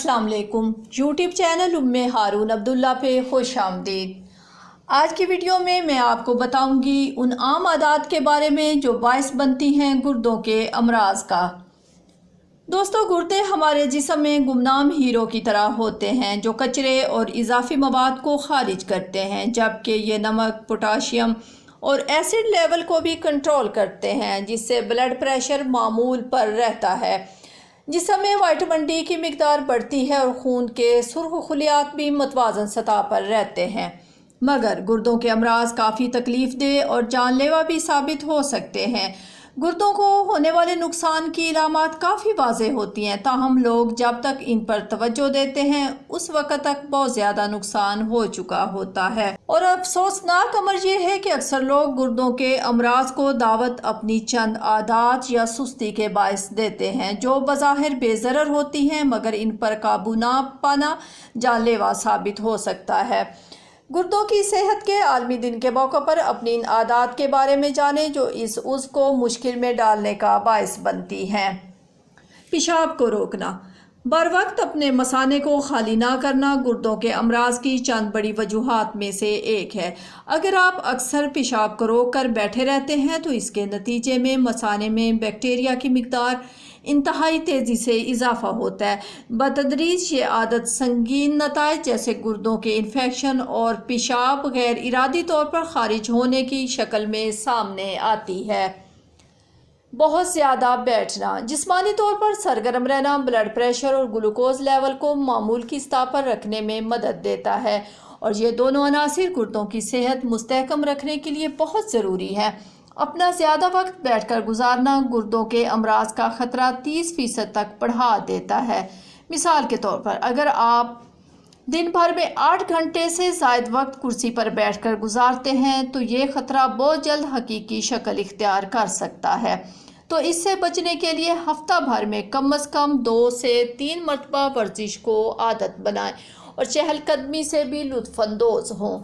अस्सलाम वालेकुम। YouTube channel उम्मे हारून अब्दुल्ला पे खुश आमदीद। आज की वीडियो में मैं आपको बताऊंगी उन आम आदात के बारे में जो बायस बनती हैं गुर्दों के अमराज का। दोस्तों, गुर्दे हमारे जिस्म में गुमनाम हीरो की तरह होते हैं जो कचरे और इजाफी मवाद को खारिज करते हैं, जबकि ये नमक, पोटाशियम और एसिड लेवल को भी कंट्रोल करते हैं, जिससे ब्लड प्रेशर मामूल पर रहता है। जिस्म में विटामिन डी की मिकदार बढ़ती है और खून के सुर्ख खलियात भी मतवाजन सतह पर रहते हैं। मगर गुर्दों के अमराज काफ़ी तकलीफ दे और जानलेवा भी साबित हो सकते हैं। गुर्दों को होने वाले नुकसान की इलामात काफ़ी वाज़ेह होती हैं, ताहम लोग जब तक इन पर तवज्जो देते हैं उस वक़्त तक बहुत ज़्यादा नुकसान हो चुका होता है। और अफसोसनाक अमर यह है कि अक्सर लोग गुर्दों के अमराज को दावत अपनी चंद आदात या सुस्ती के बायस देते हैं, जो बज़ाहिर बेज़रर होती हैं, मगर इन पर काबू ना पाना जानलेवा साबित हो सकता है। गुर्दों की सेहत के आलमी दिन के मौके पर अपनी इन आदात के बारे में जानें जो इस उज़्व को मुश्किल में डालने का बायस बनती हैं। पेशाब को रोकना। बर वक्त अपने मसाने को खाली ना करना गुर्दों के अमराज की चंद बड़ी वजूहात में से एक है। अगर आप अक्सर पेशाब को रोक कर बैठे रहते हैं तो इसके नतीजे में मसाने में बैक्टीरिया की मिकदार इंतहाई तेज़ी से इजाफा होता है। बतदरीज ये आदत संगीन नताइज जैसे गुर्दों के इन्फेक्शन और पेशाब गैर इरादी तौर पर खारिज होने की शक्ल में सामने आती है। बहुत ज़्यादा बैठना। जिस्मानी तौर पर सरगर्म रहना ब्लड प्रेशर और ग्लूकोज लेवल को मामूल की सतह पर रखने में मदद देता है, और ये दोनों अनासिर गुर्दों की सेहत मुस्तहकम रखने के लिए बहुत ज़रूरी है। अपना ज़्यादा वक्त बैठकर गुजारना गुर्दों के अमराज का ख़तरा 30% तक बढ़ा देता है। मिसाल के तौर पर अगर आप दिन भर में 8 घंटे से ज़ायद वक्त कुर्सी पर बैठकर गुजारते हैं तो ये ख़तरा बहुत जल्द हकीकी शक्ल इख्तियार कर सकता है। तो इससे बचने के लिए हफ्ता भर में कम से कम 2 से 3 मरतबा वर्जिश को आदत बनाएं और चहलकदमी से भी लुत्फ़अंदोज़ हों।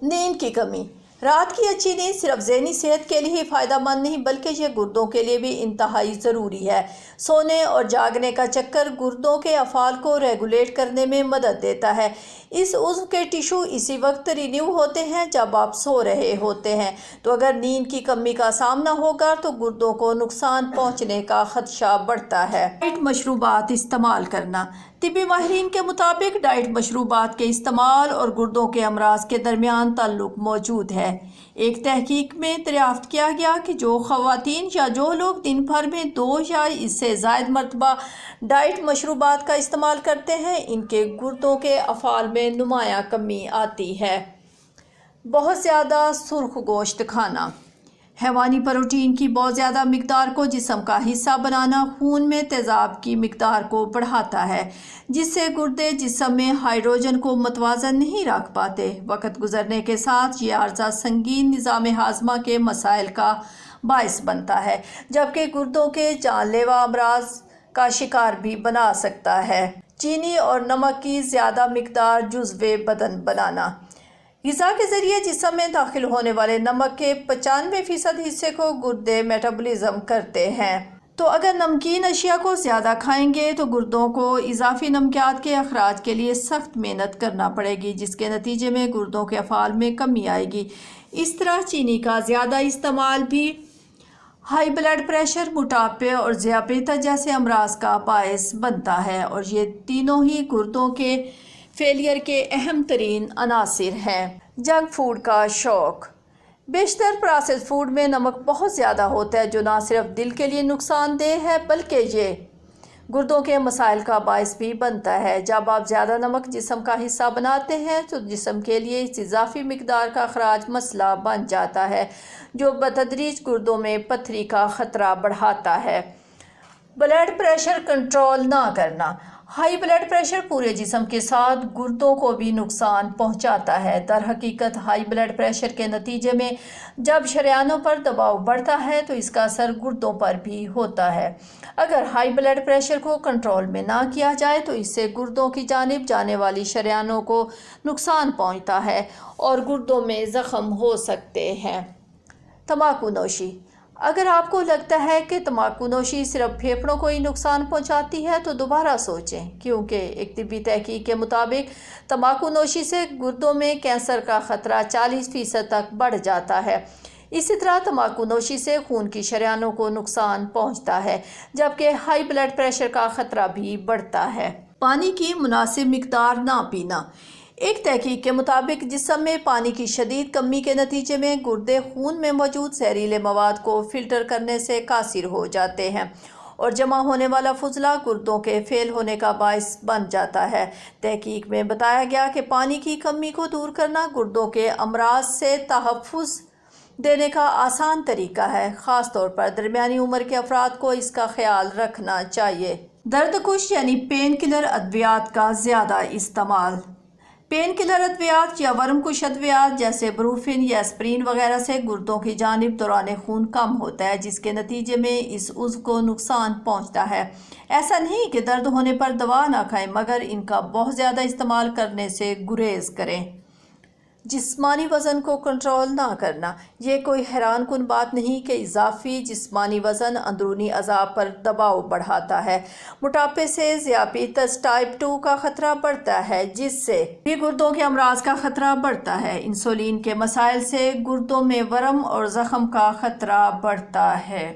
नींद की कमी। रात की अच्छी नींद सिर्फ ज़हनी सेहत के लिए ही फ़ायदेमंद नहीं बल्कि यह गुर्दों के लिए भी इंतहाई ज़रूरी है। सोने और जागने का चक्कर गुर्दों के अफ़ाल को रेगुलेट करने में मदद देता है। इस उज़्व के टिशू इसी वक्त रिन्यू होते हैं जब आप सो रहे होते हैं, तो अगर नींद की कमी का सामना होगा तो गुर्दों को नुकसान पहुँचने का खदशा बढ़ता है। डाइट मशरूबात इस्तेमाल करना। तिब्बी माहिरीन के मुताबिक डाइट मशरूबात के इस्तेमाल और गुर्दों के अमराज के दरमियान ताल्लुक मौजूद है। एक तहकीक में दरियाफ्त किया गया कि जो ख़वातीन या जो लोग दिन भर में 2 या इससे ज़ायद मरतबा डाइट मशरूबात का इस्तेमाल करते हैं इनके गुर्दों के अफ़ाल में नुमायाँ कमी आती है। बहुत ज़्यादा सुर्ख गोश्त खाना। हैवानी प्रोटीन की बहुत ज़्यादा मिकदार को जिस्म का हिस्सा बनाना खून में तेज़ाब की मिकदार को बढ़ाता है, जिससे गुर्दे जिस्म में हाइड्रोजन को मतवाज़न नहीं रख पाते। वक्त गुजरने के साथ ये अर्जा संगीन निज़ाम हाज़मा के मसाइल का बायस बनता है, जबकि गुर्दों के जानलेवा अमराज का शिकार भी बना सकता है। चीनी और नमक की ज़्यादा मिकदार जुज़्वे बदन बनाना। ग़िज़ा के ज़रिए जिस्म में दाखिल होने वाले नमक के 95% हिस्से को गुर्दे मेटाबॉलिज्म करते हैं। तो अगर नमकीन अशिया को ज़्यादा खाएंगे तो गुर्दों को इजाफी नमकियात के अखराज के लिए सख्त मेहनत करना पड़ेगी, जिसके नतीजे में गुर्दों के अफ़ाल में कमी आएगी। इस तरह चीनी का ज़्यादा इस्तेमाल भी हाई ब्लड प्रेशर, मोटापे और ज़ियाबेता जैसे अमराज का बायस बनता है, और ये तीनों ही गुर्दों के फेलियर के अहम तरीन अनासिर हैं। जंक फूड का शौक़। बेशतर प्रोसेस्ड फूड में नमक बहुत ज़्यादा होता है, जो ना सिर्फ दिल के लिए नुकसानदेह है बल्कि ये गुर्दों के मसाइल का बायस भी बनता है। जब आप ज़्यादा नमक जिस्म का हिस्सा बनाते हैं तो जिस्म के लिए इस इजाफी मिकदार का अखराज मसला बन जाता है, जो बतदरीज गुर्दों में पथरी का ख़तरा बढ़ाता है। ब्लड प्रेशर कंट्रोल ना करना। हाई ब्लड प्रेशर पूरे जिस्म के साथ गुर्दों को भी नुकसान पहुंचाता है। दर हकीकत हाई ब्लड प्रेशर के नतीजे में जब शरेयानों पर दबाव बढ़ता है तो इसका असर गुर्दों पर भी होता है। अगर हाई ब्लड प्रेशर को कंट्रोल में ना किया जाए तो इससे गुर्दों की जानिब जाने वाली शरेयानों को नुकसान पहुंचता है और गुर्दों में ज़ख्म हो सकते हैं। तंबाकू नोशी। اگر آپ کو لگتا ہے کہ تمباکو نوشی صرف پھیپھڑوں کو ہی نقصان پہنچاتی ہے تو دوبارہ سوچیں، کیونکہ ایک طبی تحقیق کے مطابق تمباکو نوشی سے گردوں میں کینسر کا خطرہ 40% تک بڑھ جاتا ہے۔ اسی طرح تمباکو نوشی سے خون کی شریانوں کو نقصان پہنچتا ہے، جبکہ ہائی بلڈ پریشر کا خطرہ بھی بڑھتا ہے۔ پانی کی مناسب مقدار نہ پینا۔ ایک تحقیق کے مطابق جسم میں پانی کی شدید کمی کے نتیجے میں گردے خون میں موجود زہریلے مواد کو فلٹر کرنے سے قاصر ہو جاتے ہیں اور جمع ہونے والا فضلہ گردوں کے فیل ہونے کا باعث بن جاتا ہے۔ تحقیق میں بتایا گیا کہ پانی کی کمی کو دور کرنا گردوں کے امراض سے تحفظ دینے کا آسان طریقہ ہے۔ خاص طور پر درمیانی عمر کے افراد کو اس کا خیال رکھنا چاہیے۔ درد کش یعنی پین کلر ادویات کا زیادہ استعمال۔ پین کلر ادویات یا ورم کش ادویات جیسے بروفین یا اسپرین وغیرہ سے گردوں کی جانب دوران خون کم ہوتا ہے، جس کے نتیجے میں اس عضو کو نقصان پہنچتا ہے۔ ایسا نہیں کہ درد ہونے پر دوا نہ کھائیں، مگر ان کا بہت زیادہ استعمال کرنے سے گریز کریں۔ جسمانی وزن کو کنٹرول نہ کرنا۔ یہ کوئی حیران کن بات نہیں کہ اضافی جسمانی وزن اندرونی اعضاء پر دباؤ بڑھاتا ہے۔ موٹاپے سے ذیابیطس ٹائپ 2 کا خطرہ بڑھتا ہے، جس سے بھی گردوں کے امراض کا خطرہ بڑھتا ہے۔ انسولین کے مسائل سے گردوں میں ورم اور زخم کا خطرہ بڑھتا ہے۔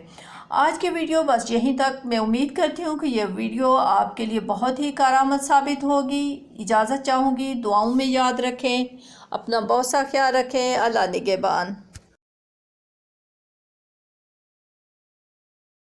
آج کی ویڈیو بس یہیں تک۔ میں امید کرتی ہوں کہ یہ ویڈیو آپ کے لیے بہت ہی کارآمد ثابت ہوگی۔ اجازت چاہوں گی، دعاؤں میں یاد رکھیں، اپنا بہت سا خیال رکھیں۔ اللہ نگہبان۔